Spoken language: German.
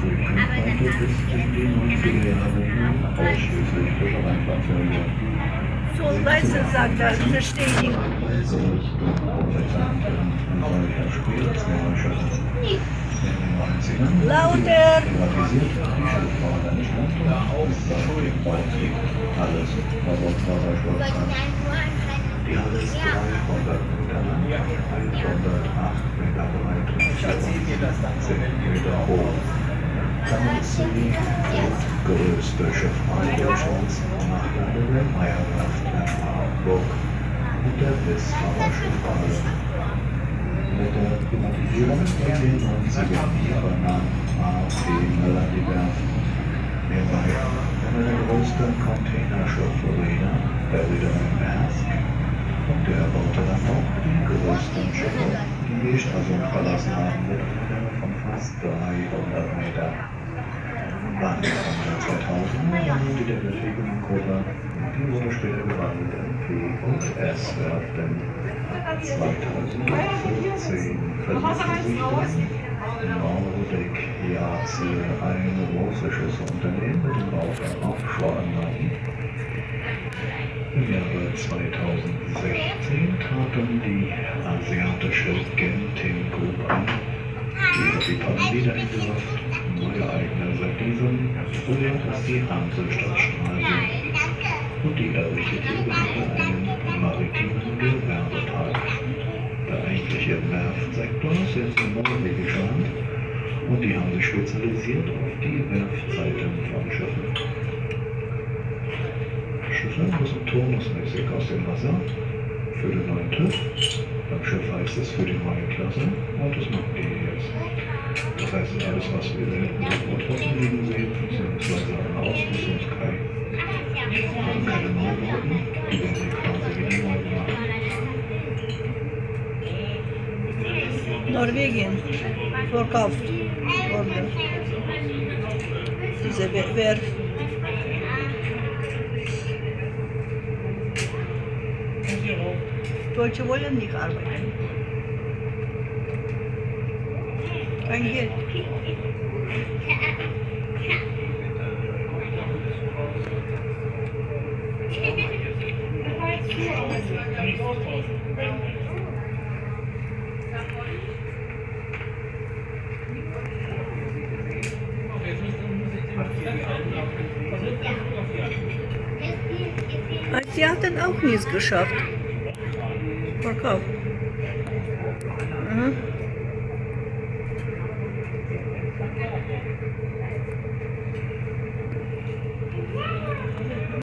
heute bis in die 90er Jahre ausschließlich Fischereifahrzeuge. So leise sagt er, verstehe ich nicht. Lauter! Alles, was auf Wassersport hat. Die Handelsbereich von der Kanal, 108 Meter breit und 10 Meter hoch. Damit ist sie die größte Schifffahrt Deutschlands nach der Meierwerft in Marburg und der Wismarer Schifffahrt. Mit der Privatisierung in den 90ern übernahm AFD Möller die Werft. Nebenbei einer der größten Containerschiffverleger, der Reederei Maersk, und der baute dann auch die größten Schiffe, die die Stralsund verlassen haben, mit einer Länge von fast 300 Meter. Anfang der 2000er Jahren die Delta-Gruppe, die wurde später gewandelt in P- und S-Werften. 2014 versuchte sich dann Nordic Yachts, ein russisches Unternehmen mit dem Bau von Offshore-Anlagen. Im Jahre 2016 traten die asiatische Genting Group an, die Pandemie Werft. Neue Eigner seit diesem Frühjahr ist die Hansestadt Stralsund und die errichtete einen maritimen Gewerbepark. Der eigentliche Werftsektor ist jetzt in norwegischer Hand und die haben sich spezialisiert auf die Werftzeiten von Schiffen. Schiffe müssen turnusmäßig aus dem Wasser für den neuen TÜV. Beim Schiff heißt es für die neue Klasse und das machen die jetzt. Das heißt, alles, was wir irgendwo draußen liegen sehen, beziehungsweise an der Ausrüstungskai, haben keine Neubauten, die werden hier quasi wieder neu gemacht. Norwegen verkauft wurde. Diese Werft. Deutsche wollen nicht arbeiten. Kein Geld. Sie hat dann auch nichts geschafft. Verkauft. Mhm.